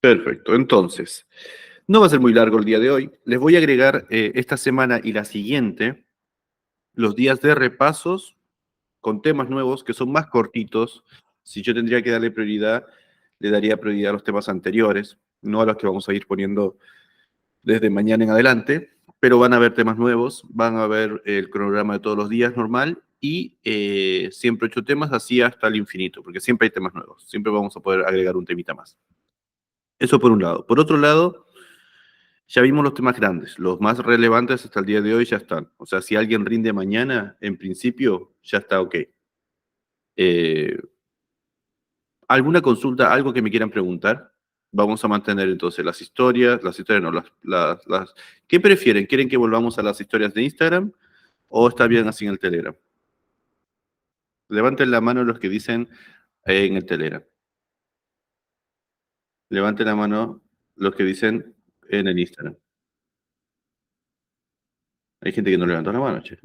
Perfecto. Entonces, no va a ser muy largo el día de hoy. Les voy a agregar esta semana y la siguiente los días de repasos con temas nuevos que son más cortitos. Si yo tendría que darle prioridad, le daría prioridad a los temas anteriores, no a los que vamos a ir poniendo desde mañana en adelante, pero van a haber temas nuevos, van a haber el cronograma de todos los días normal y siempre 8 temas así hasta el infinito, porque siempre hay temas nuevos, siempre vamos a poder agregar un temita más. Eso por un lado. Por otro lado, ya vimos los temas grandes, los más relevantes hasta el día de hoy ya están. O sea, si alguien rinde mañana, en principio ya está ok. Eh, ¿Alguna consulta, algo que me quieran preguntar? Vamos a mantener entonces las historias no, ¿qué prefieren? ¿Quieren que volvamos a las historias de Instagram o está bien así en el Telegram? Levanten la mano los que dicen en el Telegram. Levanten la mano los que dicen en el Instagram. Hay gente que no levantó la mano, che.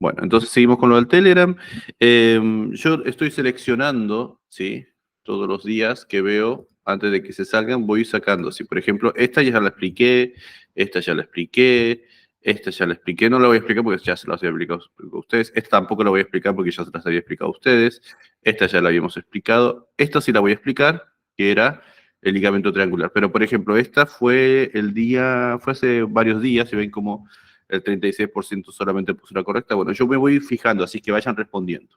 Bueno, entonces seguimos con lo del Telegram. Yo estoy seleccionando, ¿sí? Todos los días que veo, antes de que se salgan, voy sacando. Si, por ejemplo, esta ya la expliqué, esta ya la expliqué, esta ya la expliqué, no la voy a explicar porque ya se las había explicado a ustedes. Esta tampoco la voy a explicar porque ya se las había explicado a ustedes. Esta ya la habíamos explicado. Esta sí la voy a explicar, que era el ligamento triangular. Pero, por ejemplo, esta fue fue hace varios días, se ven como el 36% solamente puso la correcta. Bueno, yo me voy fijando, así que vayan respondiendo.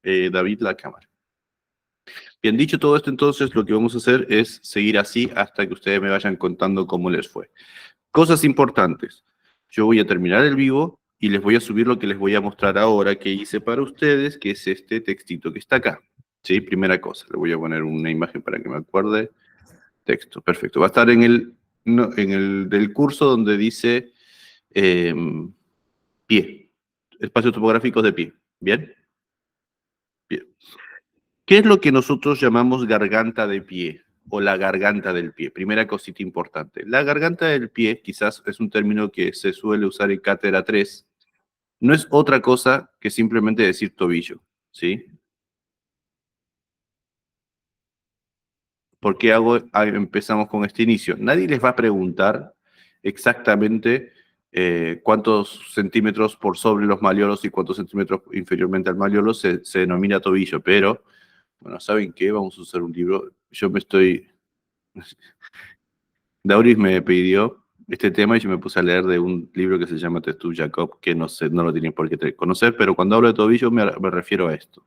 David, la cámara. Bien, dicho todo esto, entonces lo que vamos a hacer es seguir así hasta que ustedes me vayan contando cómo les fue. Cosas importantes. Yo voy a terminar el vivo y les voy a subir lo que les voy a mostrar ahora que hice para ustedes, que es este textito que está acá. ¿Sí? Primera cosa, le voy a poner una imagen para que me acuerde. Texto, perfecto. Va a estar en en el del curso donde dice pie, espacios topográficos de pie. ¿Bien? Bien. ¿Qué es lo que nosotros llamamos garganta de pie o la garganta del pie? Primera cosita importante. La garganta del pie, quizás es un término que se suele usar en Cátedra 3, no es otra cosa que simplemente decir tobillo, ¿sí? ¿Por qué empezamos con este inicio? Nadie les va a preguntar exactamente cuántos centímetros por sobre los malleolos y cuántos centímetros inferiormente al malleolo se denomina tobillo, pero, bueno, ¿saben qué? Vamos a usar un libro. Dauris me pidió este tema y yo me puse a leer de un libro que se llama Testu Jacob, que no sé, no lo tienen por qué conocer, pero cuando hablo de tobillo me refiero a esto.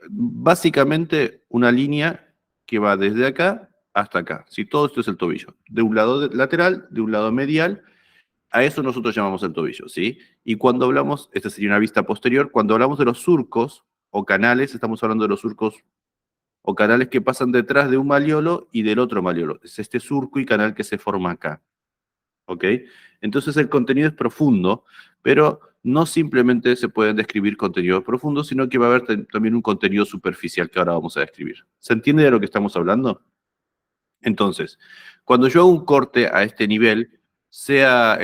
Básicamente una línea que va desde acá hasta acá. Si todo esto es el tobillo. De un lado lateral, de un lado medial, a eso nosotros llamamos el tobillo, ¿sí? Y cuando hablamos, esta sería una vista posterior, cuando hablamos de los surcos o canales, estamos hablando de los surcos o canales que pasan detrás de un malleolo y del otro malleolo. Es este surco y canal que se forma acá. ¿Ok? Entonces el contenido es profundo, pero no simplemente se pueden describir contenidos profundos, sino que va a haber también un contenido superficial que ahora vamos a describir. ¿Se entiende de lo que estamos hablando? Entonces, cuando yo hago un corte a este nivel, sea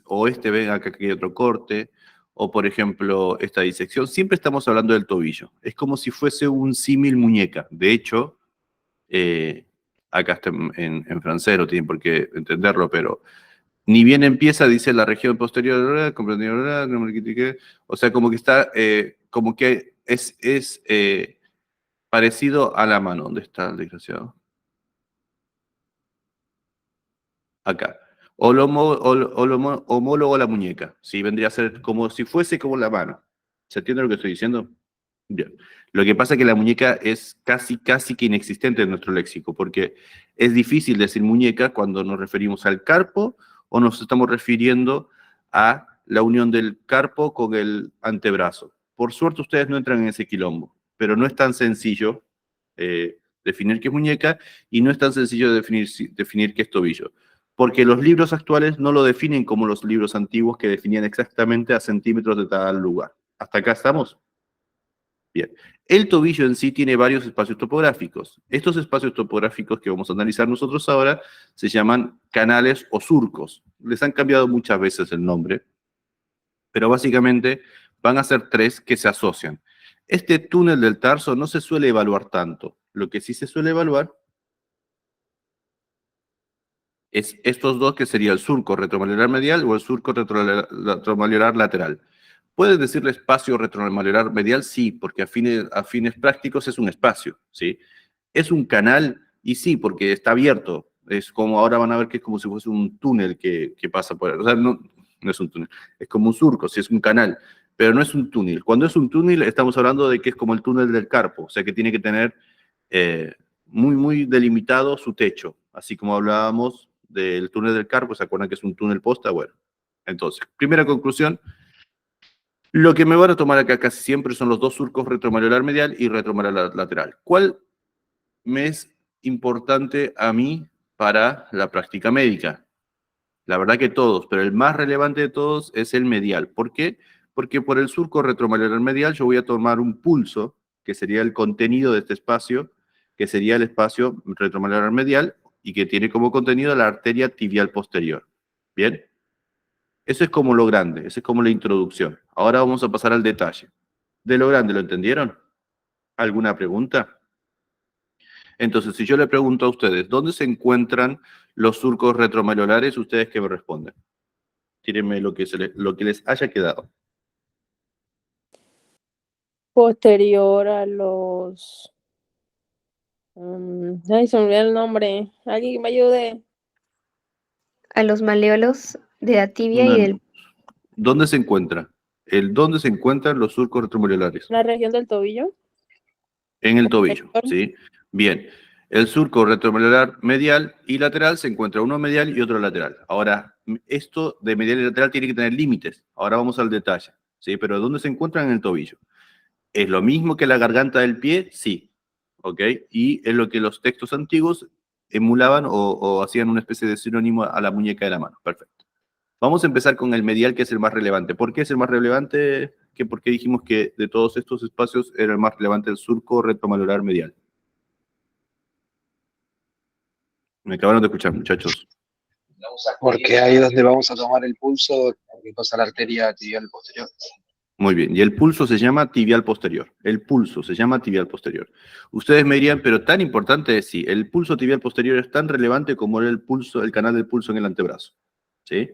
o este, ven acá que hay otro corte, o por ejemplo esta disección, siempre estamos hablando del tobillo. Es como si fuese un símil muñeca. De hecho, acá está en francés, no tienen por qué entenderlo, pero ni bien empieza, dice la región posterior, comprendida, o sea, como que está, como que es parecido a la mano. ¿Dónde está el desgraciado? Acá. Homólogo a la muñeca, ¿sí? Vendría a ser como si fuese como la mano. ¿Se entiende lo que estoy diciendo? Bien. Lo que pasa es que la muñeca es casi que inexistente en nuestro léxico, porque es difícil decir muñeca cuando nos referimos al carpo o nos estamos refiriendo a la unión del carpo con el antebrazo. Por suerte ustedes no entran en ese quilombo, pero no es tan sencillo definir qué es muñeca y no es tan sencillo definir qué es tobillo, porque los libros actuales no lo definen como los libros antiguos que definían exactamente a centímetros de tal lugar. ¿Hasta acá estamos? Bien. El tobillo en sí tiene varios espacios topográficos. Estos espacios topográficos que vamos a analizar nosotros ahora se llaman canales o surcos. Les han cambiado muchas veces el nombre, pero básicamente van a ser tres que se asocian. Este túnel del tarso no se suele evaluar tanto. Lo que sí se suele evaluar es estos dos, que sería el surco retromaleolar medial o el surco retromaleolar lateral. ¿Puedes decirle espacio retromaleolar medial? Sí, porque a fines prácticos es un espacio, ¿sí? Es un canal, y sí, porque está abierto. Es como, ahora van a ver que es como si fuese un túnel que pasa por ahí. O sea, no es un túnel, es como un surco, sí, es un canal, pero no es un túnel. Cuando es un túnel, estamos hablando de que es como el túnel del carpo, o sea, que tiene que tener muy delimitado su techo, así como hablábamos del túnel del carpo. ¿Se acuerdan que es un túnel posta? Bueno, entonces, primera conclusión, lo que me van a tomar acá casi siempre son los dos surcos retromaleolar medial y retromaleolar lateral. ¿Cuál me es importante a mí para la práctica médica? La verdad que todos, pero el más relevante de todos es el medial. ¿Por qué? Porque por el surco retromaleolar medial yo voy a tomar un pulso, que sería el contenido de este espacio, que sería el espacio retromaleolar medial, y que tiene como contenido la arteria tibial posterior. ¿Bien? Eso es como lo grande, eso es como la introducción. Ahora vamos a pasar al detalle. De lo grande, ¿lo entendieron? ¿Alguna pregunta? Entonces, si yo le pregunto a ustedes, ¿dónde se encuentran los surcos retromaleolares? ¿Ustedes qué me responden? Tírenme lo que les haya quedado. Posterior a los... ay, se me olvidó el nombre. ¿Alguien que me ayude? A los maleolos de la tibia y del... ¿Dónde se encuentra? ¿Dónde se encuentran los surcos retromaleolares? ¿La región del tobillo? En el tobillo, Posterior. ¿sí? Bien. El surco retromaleolar medial y lateral se encuentra uno medial y otro lateral. Ahora, esto de medial y lateral tiene que tener límites. Ahora vamos al detalle, ¿sí? Pero ¿dónde se encuentran? En el tobillo. ¿Es lo mismo que la garganta del pie? Sí. ¿Ok? Y es lo que los textos antiguos emulaban o hacían una especie de sinónimo a la muñeca de la mano. Perfecto. Vamos a empezar con el medial, que es el más relevante. ¿Por qué es el más relevante? ¿Por qué dijimos que de todos estos espacios era el más relevante el surco retromaleolar medial? Me acabaron de escuchar, muchachos. Porque ahí es donde vamos a tomar el pulso, porque pasa la arteria tibial posterior. Muy bien, y el pulso se llama tibial posterior. El pulso se llama tibial posterior. Ustedes me dirían, pero tan importante es, sí, el pulso tibial posterior es tan relevante como el pulso, el canal del pulso en el antebrazo. ¿Sí?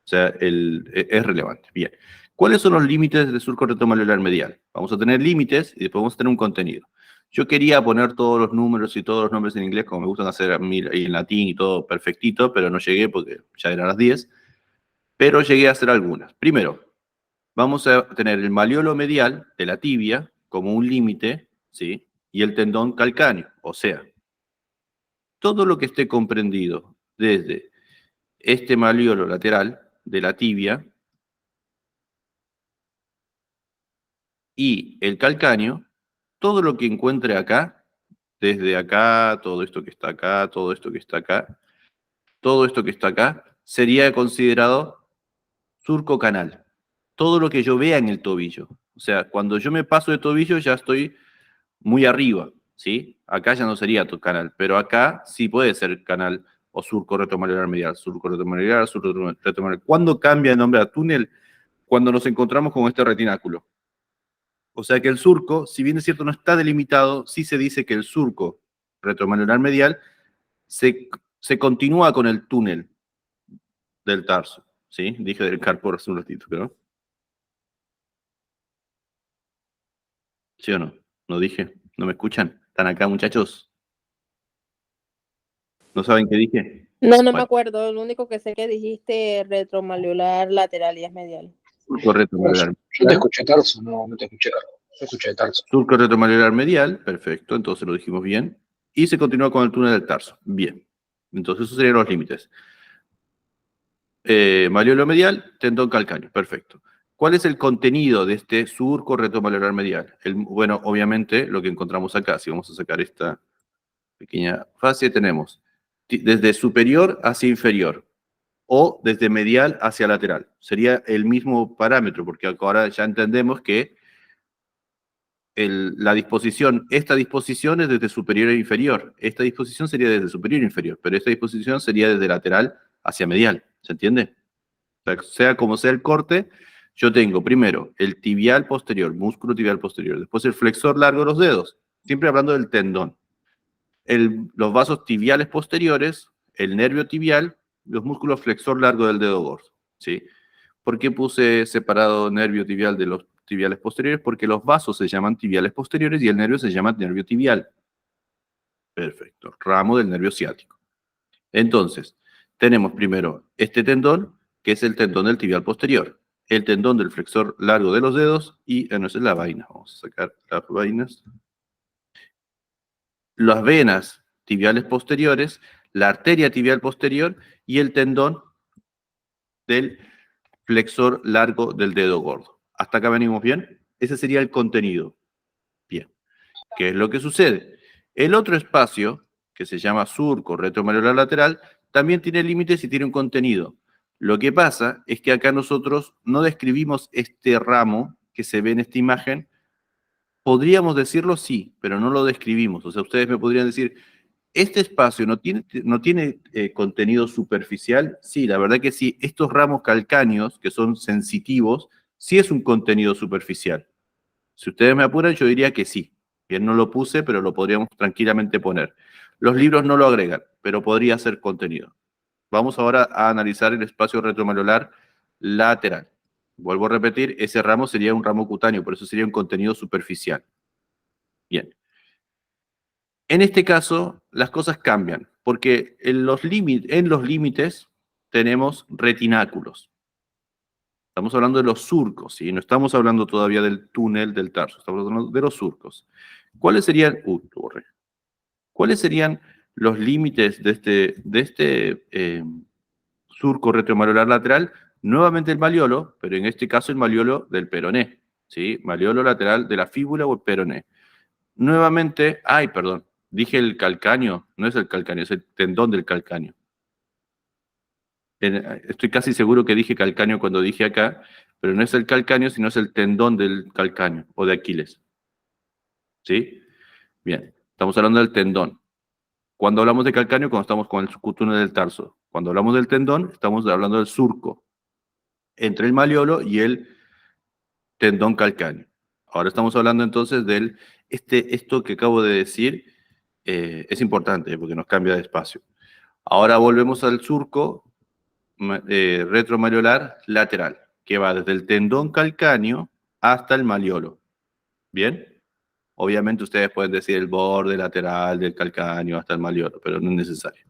O sea, es relevante. Bien. ¿Cuáles son los límites del surco retromaleolar medial? Vamos a tener límites y después vamos a tener un contenido. Yo quería poner todos los números y todos los nombres en inglés, como me gustan hacer a mí, y en latín y todo perfectito, pero no llegué porque ya eran las 10. Pero llegué a hacer algunas. Primero, vamos a tener el maleolo medial de la tibia como un límite, ¿sí? Y el tendón calcáneo. O sea, todo lo que esté comprendido desde este maleolo lateral de la tibia y el calcáneo, todo lo que encuentre acá, desde acá, todo esto que está acá, todo esto que está acá, todo esto que está acá, sería considerado surco canal. Todo lo que yo vea en el tobillo. O sea, cuando yo me paso de tobillo ya estoy muy arriba, ¿sí? Acá ya no sería tu canal, pero acá sí puede ser canal o surco retromaleolar medial, surco retromaleolar, surco retromaleolar. ¿Cuándo cambia el nombre a túnel? Cuando nos encontramos con este retináculo. O sea que el surco, si bien es cierto no está delimitado, sí se dice que el surco retromaleolar medial se continúa con el túnel del tarso, ¿sí? Dije del carpo hace un ratito, ¿no? ¿Sí o no? ¿No dije? ¿No me escuchan? ¿Están acá, muchachos? ¿No saben qué dije? No me Bueno, acuerdo. Lo único que sé que dijiste retromaleolar lateral y es medial. surco retromaleolar Yo te medial. escuché tarso, no te escuché carpo. Yo escuché tarso. Surco retromaleolar medial, perfecto, entonces lo dijimos bien. Y se continúa con el túnel del tarso, bien. Entonces esos serían los límites. Maleolo medial, tendón calcáneo, perfecto. ¿Cuál es el contenido de este surco retromaleolar medial? Bueno, obviamente lo que encontramos acá, si vamos a sacar esta pequeña fascia, tenemos desde superior hacia inferior o desde medial hacia lateral. Sería el mismo parámetro, porque ahora ya entendemos que la disposición, esta disposición es desde superior e inferior. Esta disposición sería desde superior e inferior, pero esta disposición sería desde lateral hacia medial. ¿Se entiende? O sea como sea el corte, Yo tengo primero el tibial posterior, músculo tibial posterior, después el flexor largo de los dedos, siempre hablando del tendón. Los vasos tibiales posteriores, el nervio tibial, los músculos flexor largo del dedo gordo, ¿sí? ¿Por qué puse separado nervio tibial de los tibiales posteriores? Porque los vasos se llaman tibiales posteriores y el nervio se llama nervio tibial. Perfecto, ramo del nervio ciático. Entonces, tenemos primero este tendón, que es el tendón del tibial posterior, el tendón del flexor largo de los dedos y, no, esa es la vaina, vamos a sacar las vainas. Las venas tibiales posteriores, la arteria tibial posterior y el tendón del flexor largo del dedo gordo. ¿Hasta acá venimos bien? Ese sería el contenido. Bien. ¿Qué es lo que sucede? El otro espacio, que se llama surco retromalleolar lateral, también tiene límites y tiene un contenido. Lo que pasa es que acá nosotros no describimos este ramo que se ve en esta imagen. Podríamos decirlo sí, pero no lo describimos. O sea, ustedes me podrían decir, ¿este espacio no tiene contenido superficial? Sí, la verdad que sí. Estos ramos calcáneos, que son sensitivos, sí es un contenido superficial. Si ustedes me apuran, yo diría que sí. Bien, no lo puse, pero lo podríamos tranquilamente poner. Los libros no lo agregan, pero podría ser contenido. Vamos ahora a analizar el espacio retromalleolar lateral. Vuelvo a repetir, ese ramo sería un ramo cutáneo, por eso sería un contenido superficial. Bien. En este caso, las cosas cambian, porque en los límites tenemos retináculos. Estamos hablando de los surcos, ¿sí? No estamos hablando todavía del túnel del tarso, estamos hablando de los surcos. ¿Cuáles serían, ¿cuáles serían los límites de este surco retromalleolar lateral? Nuevamente el malleolo, pero en este caso el malleolo del peroné, ¿sí? Malleolo lateral de la fíbula o el peroné. Nuevamente, perdón, dije el calcáneo, no es el calcáneo, es el tendón del calcáneo. Estoy casi seguro que dije calcáneo cuando dije acá, pero no es el calcáneo, sino es el tendón del calcáneo o de Aquiles. ¿Sí? Bien, estamos hablando del tendón. Cuando hablamos de calcáneo, cuando estamos con el túnel del tarso. Cuando hablamos del tendón, estamos hablando del surco entre el malleolo y el tendón calcáneo. Ahora estamos hablando entonces del esto que acabo de decir. Es importante porque nos cambia de espacio. Ahora volvemos al surco retromalleolar lateral, que va desde el tendón calcáneo hasta el malleolo. ¿Bien? Obviamente ustedes pueden decir el borde lateral del calcáneo hasta el malleolo, pero no es necesario.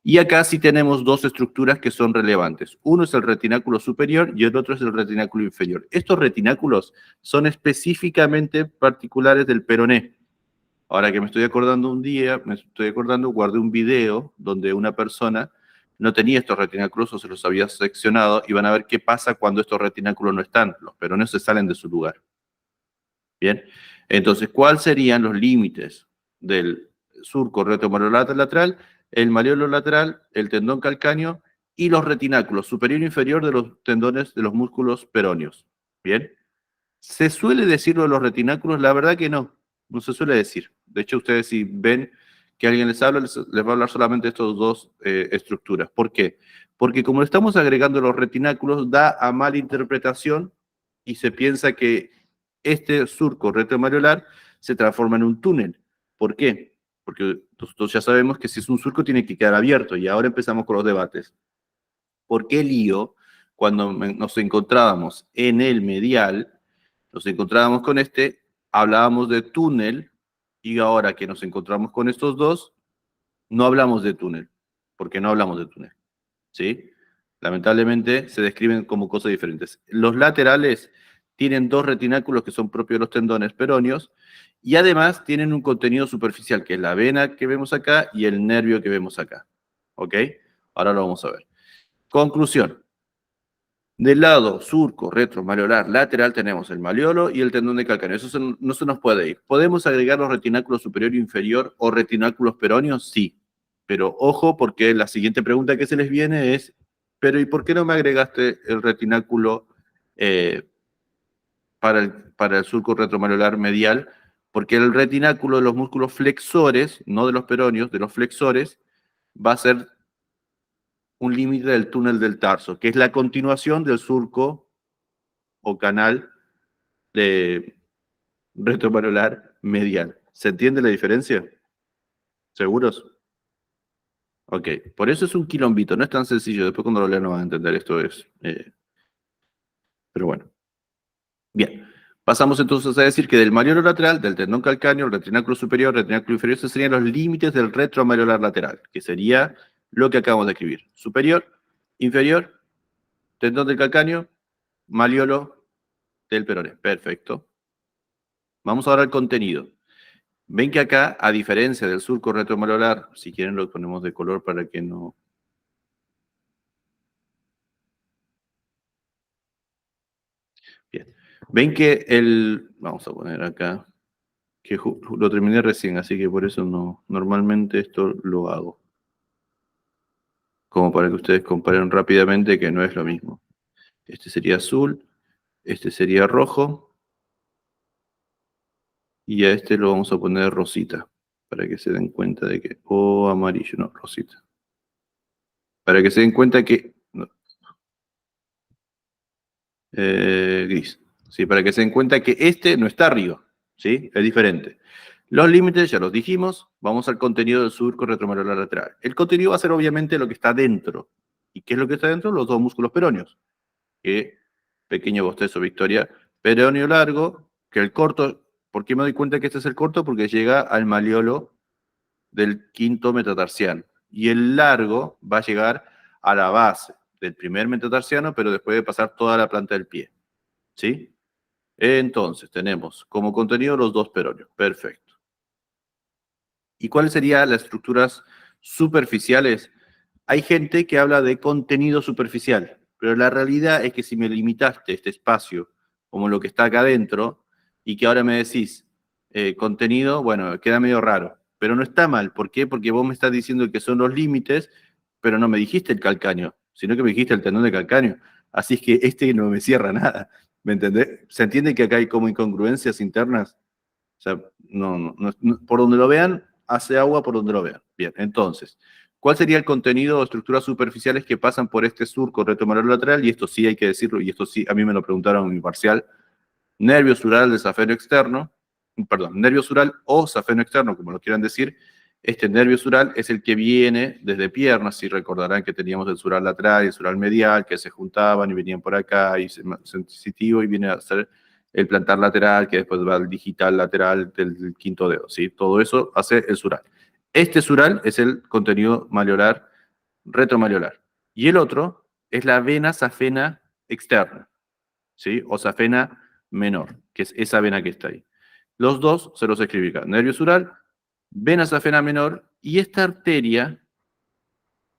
Y acá sí tenemos dos estructuras que son relevantes. Uno es el retináculo superior y el otro es el retináculo inferior. Estos retináculos son específicamente particulares del peroné. Ahora que me estoy acordando guardé un video donde una persona no tenía estos retináculos o se los había seccionado y van a ver qué pasa cuando estos retináculos no están. Los peroneos se salen de su lugar. Bien, entonces, ¿cuáles serían los límites del surco retromalleolar lateral, el malleolo lateral, el tendón calcáneo y los retináculos superior e inferior de los tendones de los músculos peroneos? Bien, ¿se suele decirlo de los retináculos? La verdad que no. No se suele decir. De hecho, ustedes si ven que alguien les habla, les va a hablar solamente de estas dos estructuras. ¿Por qué? Porque como estamos agregando los retináculos, da a mala interpretación y se piensa que este surco retromalleolar se transforma en un túnel. ¿Por qué? Porque nosotros ya sabemos que si es un surco tiene que quedar abierto y ahora empezamos con los debates. ¿Por qué lío? Cuando nos encontrábamos en el medial, nos encontrábamos con hablábamos de túnel, y ahora que nos encontramos con estos dos, no hablamos de túnel, porque no hablamos de túnel, ¿sí? Lamentablemente se describen como cosas diferentes. Los laterales tienen dos retináculos que son propios de los tendones peroneos, y además tienen un contenido superficial, que es la vena que vemos acá y el nervio que vemos acá, ¿ok? Ahora lo vamos a ver. Conclusión. Del lado surco retromalleolar lateral tenemos el malleolo y el tendón de calcáneo. Eso no se nos puede ir. ¿Podemos agregar los retináculos superior e inferior o retináculos peroneos? Sí. Pero ojo, porque la siguiente pregunta que se les viene es, pero ¿y por qué no me agregaste el retináculo para el surco retromalleolar medial? Porque el retináculo de los músculos flexores, no de los peroneos, de los flexores, va a ser un límite del túnel del tarso, que es la continuación del surco o canal de retromalolar medial. ¿Se entiende la diferencia? ¿Seguros? Ok, por eso es un quilombito, no es tan sencillo. Después cuando lo lean no van a entender esto es. Pero bueno. Bien. Pasamos entonces a decir que del maleolo lateral, del tendón calcáneo, el retrináculo superior, el retrináculo inferior, esos serían los límites del retromalolar lateral, que sería lo que acabamos de escribir. Superior, inferior, tendón del calcáneo, maleolo del peroné. Perfecto. Vamos ahora al contenido. Ven que acá, a diferencia del surco retromalolar, si quieren lo ponemos de color para que no... Bien. Ven que el... Vamos a poner acá, que lo terminé recién, así que por eso no... Normalmente esto lo hago. Como para que ustedes comparen rápidamente que no es lo mismo. Este sería azul, este sería rojo, y a este lo vamos a poner rosita, para que se den cuenta de que... O amarillo, no, rosita. Para que se den cuenta que... no, gris. ¿Sí? Para que se den cuenta que este no está arriba, ¿sí? Es diferente. Los límites ya los dijimos. Vamos al contenido del surco retromalolar lateral. El contenido va a ser obviamente lo que está dentro. ¿Y qué es lo que está dentro? Los dos músculos peroneos. Que, pequeño bostezo, Victoria. Peroneo largo, que el corto. ¿Por qué me doy cuenta que este es el corto? Porque llega al maleolo del quinto metatarsiano. Y el largo va a llegar a la base del primer metatarsiano, pero después de pasar toda la planta del pie. ¿Sí? Entonces, tenemos como contenido los dos peroneos. Perfecto. ¿Y cuáles serían las estructuras superficiales? Hay gente que habla de contenido superficial, pero la realidad es que si me limitaste este espacio como lo que está acá adentro y que ahora me decís contenido, bueno, queda medio raro, pero no está mal. ¿Por qué? Porque vos me estás diciendo que son los límites, pero no me dijiste el calcáneo, sino que me dijiste el tendón de calcáneo. Así es que este no me cierra nada. ¿Me entendés? ¿Se entiende que acá hay como incongruencias internas? O sea, por donde lo vean, hace agua por donde lo vean. Bien, entonces, ¿cuál sería el contenido o estructuras superficiales que pasan por este surco retromalolar lateral? Y esto sí hay que decirlo, y esto sí, a mí me lo preguntaron en mi parcial. Nervio sural del safeno externo, perdón, nervio sural o safeno externo, como lo quieran decir. Este nervio sural es el que viene desde piernas, si recordarán que teníamos el sural lateral y el sural medial, que se juntaban y venían por acá, y sensitivo, y viene a ser el plantar lateral, que después va al digital lateral del quinto dedo, ¿sí? Todo eso hace el sural. Este sural es el contenido maleolar, retromaleolar. Y el otro es la vena safena externa, ¿sí? O safena menor, que es esa vena que está ahí. Los dos se los escribí acá. Nervio sural, vena safena menor, y esta arteria,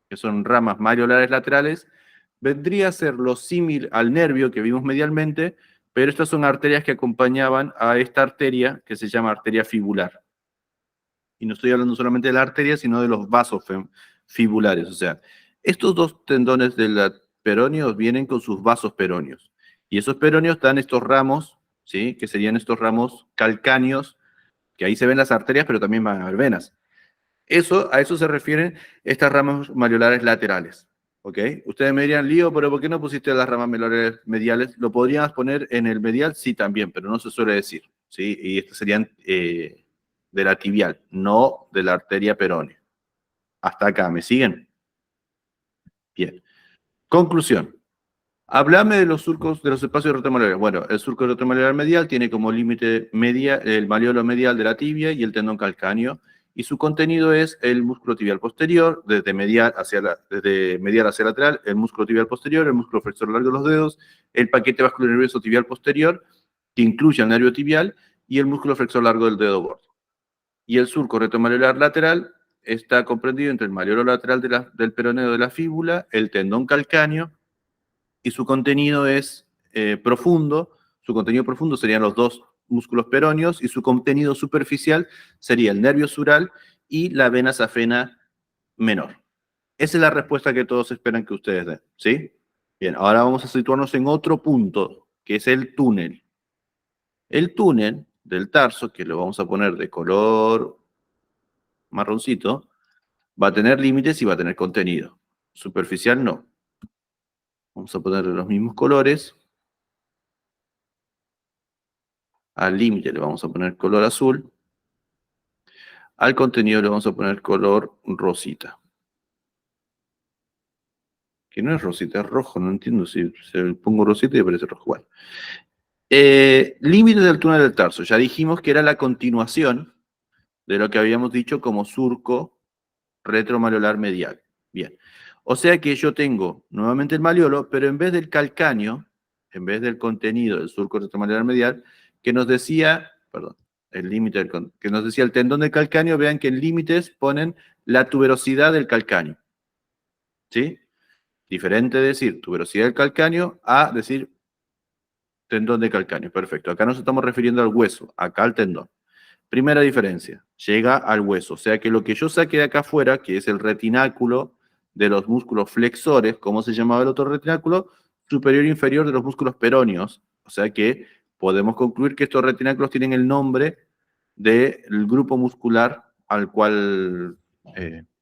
que son ramas maleolares laterales, vendría a ser lo símil al nervio que vimos medialmente, pero estas son arterias que acompañaban a esta arteria que se llama arteria fibular. Y no estoy hablando solamente de la arteria, sino de los vasos fibulares. O sea, estos dos tendones del peroneo vienen con sus vasos peroneos. Y esos peroneos dan estos ramos, ¿sí? Que serían estos ramos calcáneos, que ahí se ven las arterias, pero también van a haber venas. A eso se refieren estas ramas maleolares laterales. ¿Ok? Ustedes me dirían, Lío, pero ¿por qué no pusiste las ramas maleolares mediales? ¿Lo podrías poner en el medial? Sí, también, pero no se suele decir. ¿Sí? Y estas serían de la tibial, no de la arteria peronea. Hasta acá, ¿me siguen? Bien. Conclusión. Háblame de los surcos, de los espacios retromaleolares. Bueno, el surco retromaleolar medial tiene como límite el maleolo medial de la tibia y el tendón calcáneo, y su contenido es el músculo tibial posterior, desde medial hacia lateral, el músculo tibial posterior, el músculo flexor largo de los dedos, el paquete vasculonervioso tibial posterior, que incluye el nervio tibial, y el músculo flexor largo del dedo gordo. Y el surco retromaleolar lateral está comprendido entre el maleolo lateral del peroneo de la fíbula, el tendón calcáneo, y su contenido es profundo. Su contenido profundo serían los dos músculos peroneos y su contenido superficial sería el nervio sural y la vena safena menor. Esa es la respuesta que todos esperan que ustedes den, ¿sí? Bien, ahora vamos a situarnos en otro punto, que es el túnel. El túnel del tarso, que lo vamos a poner de color marroncito, va a tener límites y va a tener contenido. Superficial no. Vamos a ponerle los mismos colores. Al límite le vamos a poner color azul. Al contenido le vamos a poner color rosita. Que no es rosita, es rojo, no entiendo si pongo rosita y aparece rojo. Bueno. Límite del túnel del tarso. Ya dijimos que era la continuación de lo que habíamos dicho como surco retromaleolar medial. Bien. O sea que yo tengo nuevamente el maleolo, pero en vez del calcáneo, en vez del contenido del surco retromaleolar medial, que nos decía, perdón, el límite que nos decía el tendón del calcáneo, vean que en límites ponen la tuberosidad del calcáneo. ¿Sí? Diferente de decir tuberosidad del calcáneo a decir tendón de calcáneo. Perfecto. Acá nos estamos refiriendo al hueso, acá al tendón. Primera diferencia, llega al hueso. O sea que lo que yo saqué de acá afuera, que es el retináculo de los músculos flexores, ¿cómo se llamaba el otro retináculo? Superior e inferior de los músculos peroneos. O sea que podemos concluir que estos retináculos tienen el nombre del grupo muscular al cual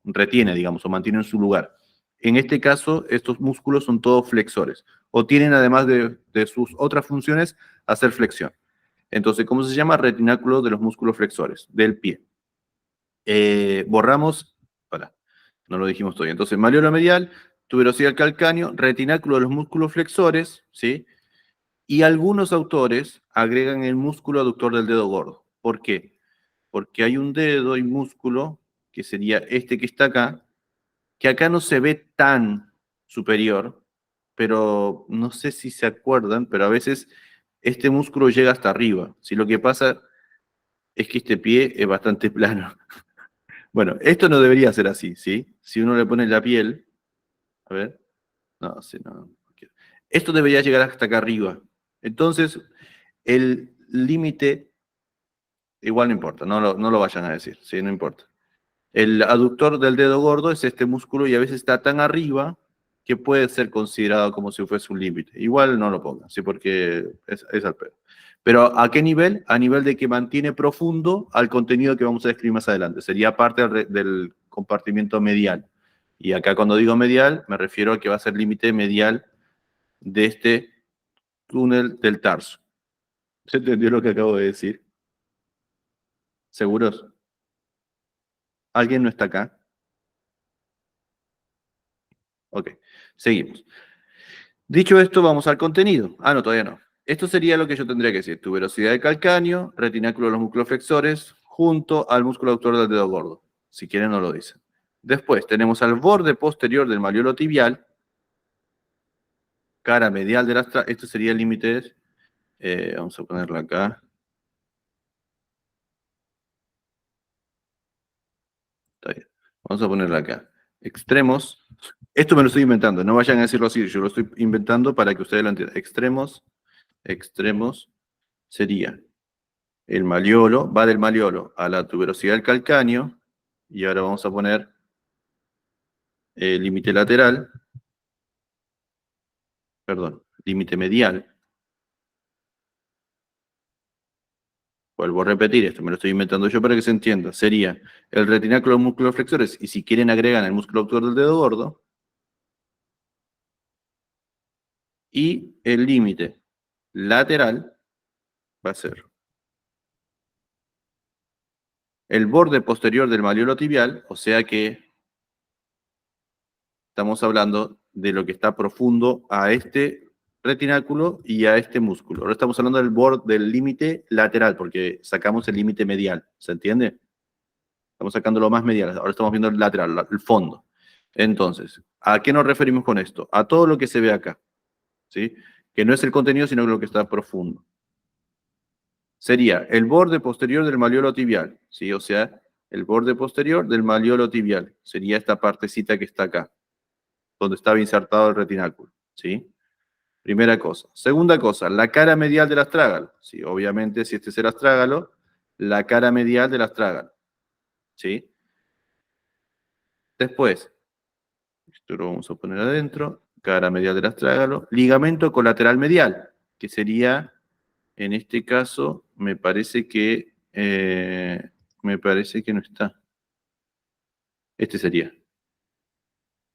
retiene, digamos, o mantiene en su lugar. En este caso, estos músculos son todos flexores, o tienen además de sus otras funciones, hacer flexión. Entonces, ¿cómo se llama? Retináculo de los músculos flexores del pie. Borramos, no lo dijimos todavía. Entonces, maleolo medial, tuberosidad del calcáneo, retináculo de los músculos flexores, ¿sí? Y algunos autores agregan el músculo aductor del dedo gordo. ¿Por qué? Porque hay un dedo y músculo, que sería este que está acá, que acá no se ve tan superior, pero no sé si se acuerdan, pero a veces este músculo llega hasta arriba. Si lo que pasa es que este pie es bastante plano. Bueno, esto no debería ser así, ¿sí? Si uno le pone la piel, a ver, no, sí, no. Esto debería llegar hasta acá arriba. Entonces, el límite, igual no importa, no lo vayan a decir, ¿sí? No importa. El aductor del dedo gordo es este músculo y a veces está tan arriba que puede ser considerado como si fuese un límite. Igual no lo pongan, ¿sí? Porque es al pedo. Pero ¿a qué nivel? A nivel de que mantiene profundo al contenido que vamos a describir más adelante. Sería parte del compartimiento medial. Y acá cuando digo medial, me refiero a que va a ser límite medial de este túnel del tarso. ¿Se entendió lo que acabo de decir? ¿Seguros? ¿Alguien no está acá? Ok, seguimos. Dicho esto, vamos al contenido. Ah, no, todavía no. Esto sería lo que yo tendría que decir. Tuberosidad de calcáneo, retináculo de los músculos flexores, junto al músculo aductor del dedo gordo. Si quieren, no lo dicen. Después tenemos al borde posterior del maleolo tibial, cara medial de las... Esto sería el límite. Vamos a ponerlo acá. Está bien. Vamos a ponerlo acá. Extremos. Esto me lo estoy inventando. No vayan a decirlo así. Yo lo estoy inventando para que ustedes lo entiendan. Extremos sería el maleolo, va del maleolo a la tuberosidad del calcáneo, y ahora vamos a poner el límite lateral, perdón, límite medial. Vuelvo a repetir esto, me lo estoy inventando yo para que se entienda. Sería el retináculo de los músculos flexores, y si quieren agregan el músculo aductor del dedo gordo, y el límite lateral va a ser el borde posterior del maleolo tibial, o sea que estamos hablando de lo que está profundo a este retináculo y a este músculo. Ahora estamos hablando del borde, del límite lateral, porque sacamos el límite medial. ¿Se entiende? Estamos sacando lo más medial. Ahora estamos viendo el lateral, el fondo. Entonces, ¿a qué nos referimos con esto? A todo lo que se ve acá, ¿sí? Que no es el contenido, sino lo que está profundo. Sería el borde posterior del maleolo tibial, ¿sí? O sea, el borde posterior del maleolo tibial. Sería esta partecita que está acá, donde estaba insertado el retináculo, ¿sí? Primera cosa. Segunda cosa, la cara medial del astrágalo. Sí, obviamente, si este es el astrágalo, la cara medial del astrágalo. ¿Sí? Después, esto lo vamos a poner adentro, cara medial del astrágalo, ligamento colateral medial, que sería, en este caso, me parece que no está. Este sería.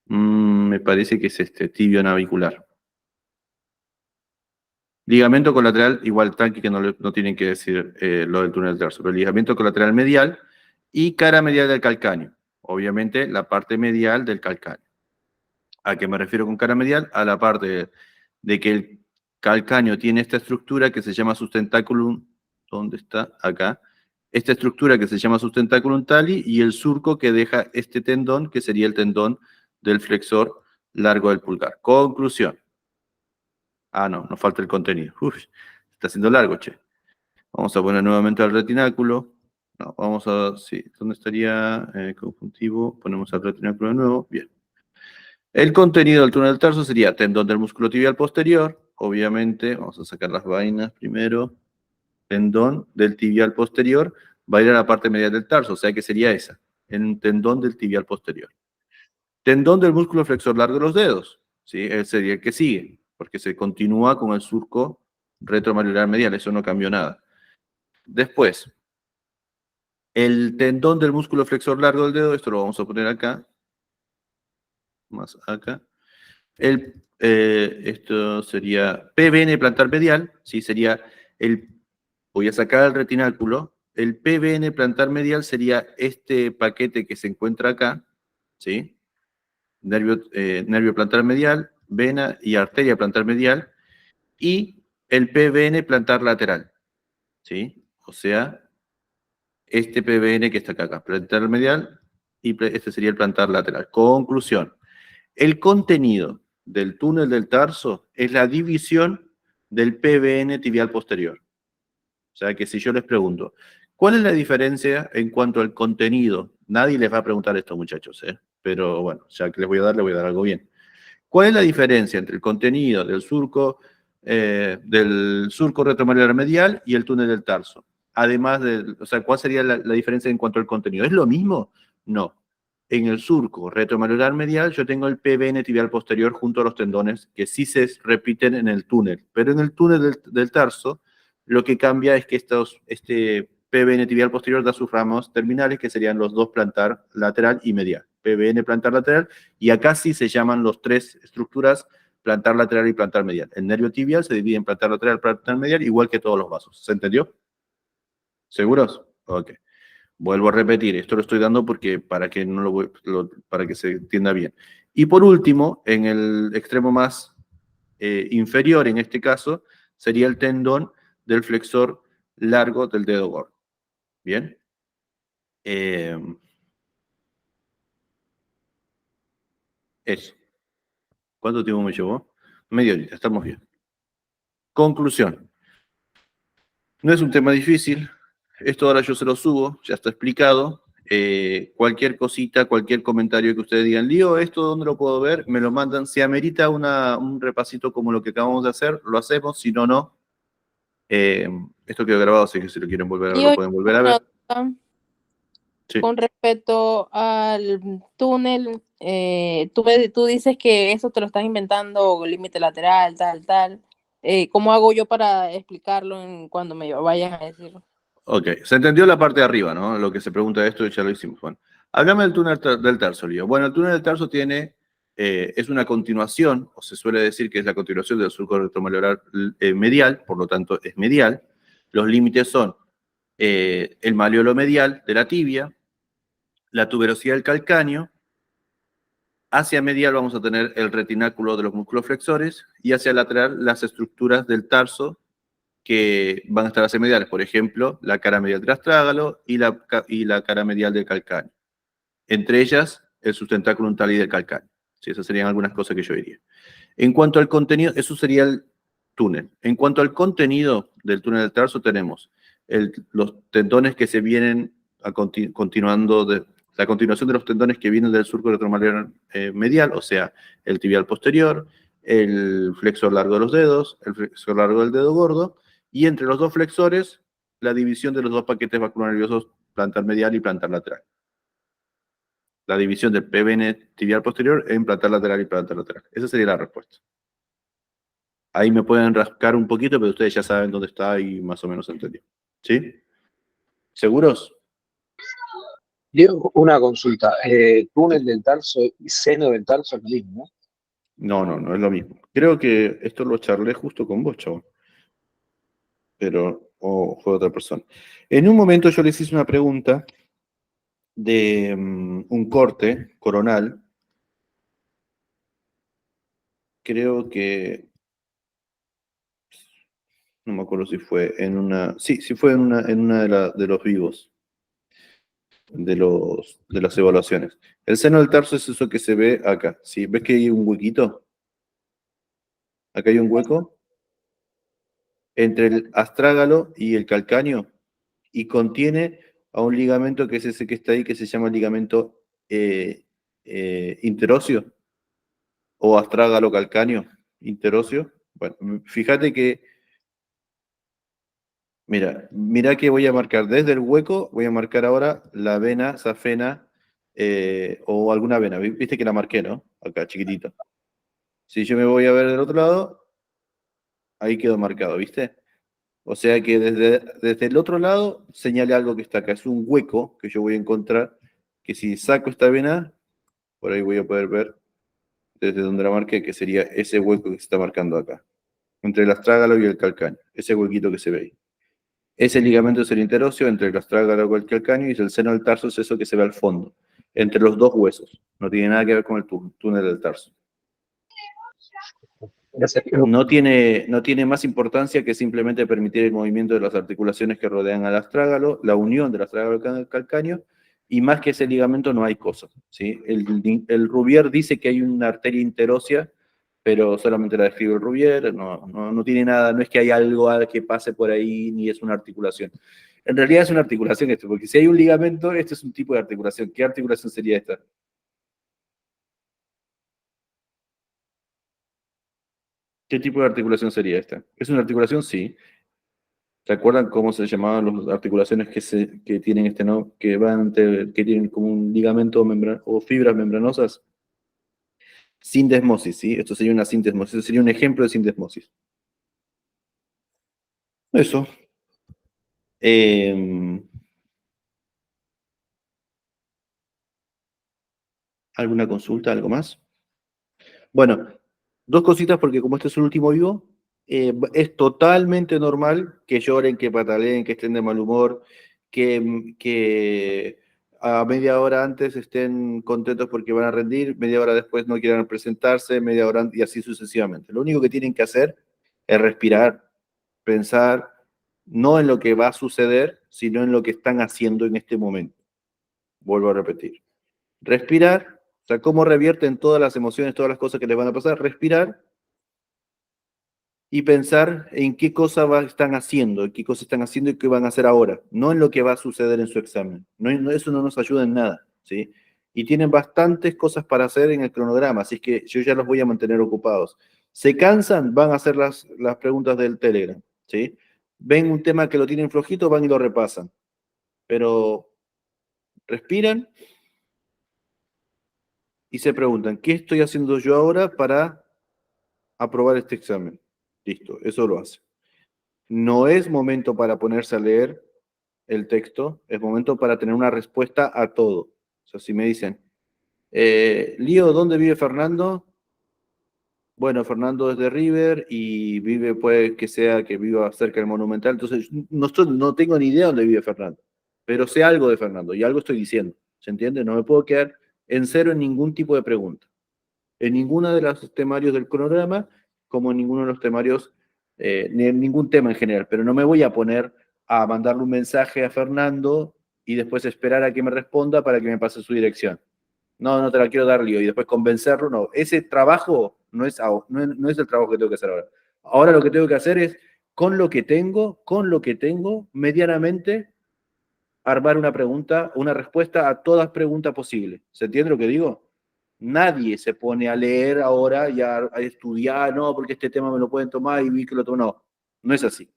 Me parece que es este, tibio navicular. Ligamento colateral, igual tranqui que no tienen que decir lo del túnel del tarso, pero ligamento colateral medial y cara medial del calcáneo. Obviamente la parte medial del calcáneo. ¿A qué me refiero con cara medial? A la parte de que el calcáneo tiene esta estructura que se llama sustentaculum. ¿Dónde está? Acá. Esta estructura que se llama sustentaculum tali y el surco que deja este tendón, que sería el tendón del flexor largo del pulgar. Conclusión. Ah, no, nos falta el contenido. Uf, está haciendo largo, che. Vamos a poner nuevamente al retináculo. No, vamos a, sí, ¿dónde estaría conjuntivo? Ponemos al retináculo de nuevo. Bien. El contenido del túnel del tarso sería tendón del músculo tibial posterior. Obviamente, vamos a sacar las vainas primero. Tendón del tibial posterior va a ir a la parte medial del tarso, o sea que sería esa, el tendón del tibial posterior. Tendón del músculo flexor largo de los dedos, ¿sí? Ese sería el que sigue, porque se continúa con el surco retromalular medial, eso no cambió nada. Después, el tendón del músculo flexor largo del dedo, esto lo vamos a poner acá, más acá. Esto sería PBN plantar medial, ¿sí? Sería voy a sacar el retináculo, el PBN plantar medial sería este paquete que se encuentra acá, ¿sí? Nervio plantar medial, vena y arteria plantar medial, y el PBN plantar lateral, ¿sí? O sea, este PBN que está acá, plantar medial, y este sería el plantar lateral. Conclusión. El contenido del túnel del tarso es la división del PBN tibial posterior. O sea que si yo les pregunto, ¿cuál es la diferencia en cuanto al contenido? Nadie les va a preguntar esto, muchachos, pero bueno, ya que les voy a dar algo bien. ¿Cuál es la diferencia entre el contenido del surco retromalular medial y el túnel del tarso? Además de, o sea, ¿cuál sería la diferencia en cuanto al contenido? ¿Es lo mismo? No. En el surco retromalular medial yo tengo el PBN tibial posterior junto a los tendones que sí se repiten en el túnel, pero en el túnel del tarso lo que cambia es que este PBN tibial posterior da sus ramos terminales que serían los dos plantar lateral y medial. PBN plantar lateral y acá sí se llaman los tres estructuras plantar lateral y plantar medial. El nervio tibial se divide en plantar lateral y plantar medial igual que todos los vasos. ¿Se entendió? ¿Seguros? Ok. Vuelvo a repetir, esto lo estoy dando porque para que, para que se entienda bien. Y por último, en el extremo más inferior, en este caso, sería el tendón del flexor largo del dedo gordo. ¿Bien? Eso. ¿Cuánto tiempo me llevó? Media horita, estamos bien. Conclusión. No es un tema difícil. Esto ahora yo se lo subo, ya está explicado. Cualquier cosita, cualquier comentario que ustedes digan, Lío, ¿esto dónde lo puedo ver? Me lo mandan. Si amerita un repasito como lo que acabamos de hacer, lo hacemos. Si no, no. Esto quedó grabado, así que si lo quieren volver a ver, Y lo hoy pueden volver a ver. Sí. con respecto al túnel, tú dices que eso te lo estás inventando, límite lateral, tal. ¿Cómo hago yo para explicarlo cuando me vayan a decirlo? Ok, se entendió la parte de arriba, ¿no? Lo que se pregunta de esto ya lo hicimos. Bueno, háblame del túnel del tarso, Lío. Bueno, el túnel del tarso es una continuación, o se suele decir que es la continuación del surco retromalular medial, por lo tanto es medial. Los límites son el maleolo medial de la tibia, la tuberosidad del calcáneo, hacia medial vamos a tener el retináculo de los músculos flexores y hacia lateral las estructuras del tarso que van a estar hacia mediales, por ejemplo, la cara medial del astrágalo y la cara medial del calcáneo. Entre ellas, el sustentáculum tali del calcáneo. Sí, esas serían algunas cosas que yo diría. En cuanto al contenido, eso sería el túnel. En cuanto al contenido del túnel del tarso, tenemos los tendones que se vienen continuando, la continuación de los tendones que vienen del surco retromalular medial, o sea, el tibial posterior, el flexor largo de los dedos, el flexor largo del dedo gordo, y entre los dos flexores, la división de los dos paquetes vasculonerviosos plantar medial y plantar lateral. La división del PBN tibial posterior en plantar lateral y plantar lateral. Esa sería la respuesta. Ahí me pueden rascar un poquito, pero ustedes ya saben dónde está y más o menos entendió. ¿Sí? ¿Seguros? Diego, una consulta. Túnel del tarso y seno del tarso es lo mismo, ¿no? No es lo mismo. Creo que esto lo charlé justo con vos, chavos. pero o fue otra persona. En un momento yo les hice una pregunta de un corte coronal. Creo que, no me acuerdo si fue en una, sí fue en una de los vivos, de las evaluaciones. El seno del tarso es eso que se ve acá, ¿sí? ¿Ves que hay un huequito? Acá hay un hueco entre el astrágalo y el calcáneo y contiene a un ligamento que es ese que está ahí, que se llama ligamento interóseo o astrágalo calcáneo interóseo. Bueno, fíjate que, mira que voy a marcar desde el hueco, voy a marcar ahora la vena safena o alguna vena. Viste que la marqué, ¿no? Acá, chiquitito. Si yo me voy a ver del otro lado, ahí quedó marcado, ¿viste? O sea que desde el otro lado señale algo que está acá. Es un hueco que yo voy a encontrar, que si saco esta vena, por ahí voy a poder ver desde donde la marqué, que sería ese hueco que se está marcando acá, entre el astrágalo y el calcáneo, ese huequito que se ve ahí. Ese ligamento es el interóseo entre el astrágalo y el calcáneo, y el seno del tarso es eso que se ve al fondo, entre los dos huesos. No tiene nada que ver con el túnel del tarso. Gracias. No tiene más importancia que simplemente permitir el movimiento de las articulaciones que rodean al astrágalo, la unión del astrágalo con el calcáneo, y más que ese ligamento no hay cosas, ¿sí? El Rubier dice que hay una arteria interósea, pero solamente la describe el Rubier, no tiene nada, no es que hay algo que pase por ahí, ni es una articulación. En realidad es una articulación esto, porque si hay un ligamento, esto es un tipo de articulación. ¿Qué articulación sería esta? ¿Qué tipo de articulación sería esta? ¿Es una articulación? Sí. ¿Se acuerdan cómo se llamaban las articulaciones que tienen este no? Que tienen como un ligamento o fibras membranosas? Sindesmosis, ¿sí? Esto sería una sindesmosis. Esto sería un ejemplo de sindesmosis. Eso. ¿Alguna consulta? ¿Algo más? Bueno, dos cositas porque como este es el último vivo, es totalmente normal que lloren, que pataleen, que estén de mal humor, que a media hora antes estén contentos porque van a rendir, media hora después no quieran presentarse, media hora y así sucesivamente. Lo único que tienen que hacer es respirar, pensar, no en lo que va a suceder, sino en lo que están haciendo en este momento. Vuelvo a repetir. Respirar, o sea, cómo revierten todas las emociones, todas las cosas que les van a pasar, respirar y pensar en qué cosas están haciendo, qué cosas están haciendo y qué van a hacer ahora, no en lo que va a suceder en su examen. Eso no nos ayuda en nada, ¿sí? Y tienen bastantes cosas para hacer en el cronograma, así que yo ya los voy a mantener ocupados. Se cansan, van a hacer las preguntas del Telegram, ¿sí? Ven un tema que lo tienen flojito, van y lo repasan. Pero respiran y se preguntan, ¿qué estoy haciendo yo ahora para aprobar este examen? Listo, eso lo hace. No es momento para ponerse a leer el texto, es momento para tener una respuesta a todo. O sea, si me dicen, Lío, ¿dónde vive Fernando? Bueno, Fernando es de River y vive, puede que sea que viva cerca del Monumental, entonces no tengo ni idea dónde vive Fernando, pero sé algo de Fernando y algo estoy diciendo, ¿se entiende? No me puedo quedar en cero en ningún tipo de pregunta, en ninguno de los temarios del cronograma, como en ninguno de los temarios, ni en ningún tema en general, pero no me voy a poner a mandarle un mensaje a Fernando y después esperar a que me responda para que me pase su dirección. No te la quiero dar, Lío, y después convencerlo, no. Ese trabajo no es el trabajo que tengo que hacer ahora. Ahora lo que tengo que hacer es, con lo que tengo, medianamente, armar una pregunta, una respuesta a todas preguntas posibles. ¿Se entiende lo que digo? Nadie se pone a leer ahora y a estudiar, no, porque este tema me lo pueden tomar y vi que lo tomo. No es así.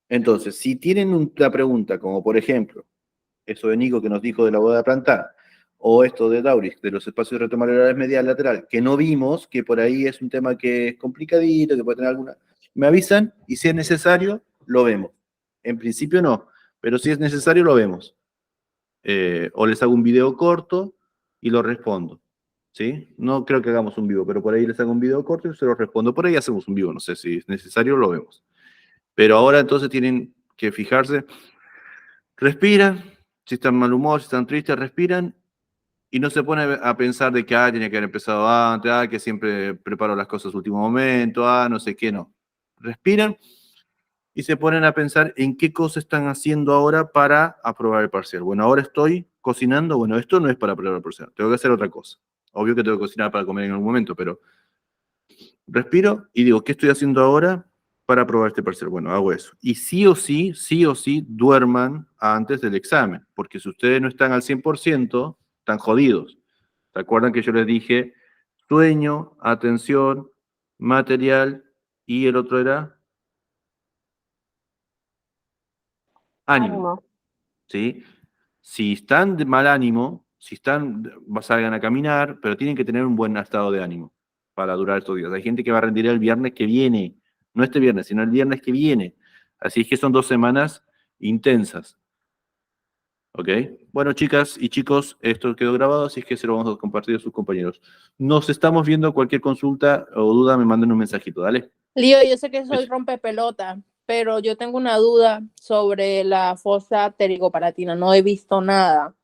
Entonces, si tienen una pregunta, como por ejemplo, eso de Nico que nos dijo de la boda plantar, o esto de Dauris, de los espacios retromalariales medial lateral, que no vimos, que por ahí es un tema que es complicadito, que puede tener alguna, me avisan y si es necesario, lo vemos. En principio no, pero si es necesario, lo vemos. O les hago un video corto y lo respondo. ¿Sí? No creo que hagamos un vivo, pero por ahí les hago un video corto y se lo respondo. Por ahí hacemos un vivo, no sé si es necesario, lo vemos. Pero ahora entonces tienen que fijarse, respiran, si están mal humor, si están tristes, respiran y no se pone a pensar de que tenía que haber empezado antes, que siempre preparo las cosas último momento, no sé qué, no. Respiran y se ponen a pensar en qué cosas están haciendo ahora para aprobar el parcial. Bueno, ahora estoy cocinando, bueno, esto no es para aprobar el parcial, tengo que hacer otra cosa. Obvio que tengo que cocinar para comer en algún momento, pero respiro y digo, ¿qué estoy haciendo ahora para aprobar este parcial? Bueno, hago eso. Y sí o sí, duerman antes del examen, porque si ustedes no están al 100%, están jodidos. ¿Se acuerdan que yo les dije sueño, atención, material y el otro era ánimo? ¿Sí? Si están de mal ánimo, si están, salgan a caminar, pero tienen que tener un buen estado de ánimo para durar estos días. Hay gente que va a rendir el viernes que viene, no este viernes, sino el viernes que viene. Así es que son 2 semanas intensas. ¿Ok? Bueno, chicas y chicos, esto quedó grabado, así es que se lo vamos a compartir a sus compañeros. Nos estamos viendo. Cualquier consulta o duda, me manden un mensajito, dale. Lío, yo sé que soy rompepelota, pero yo tengo una duda sobre la fosa pterigopalatina. No he visto nada.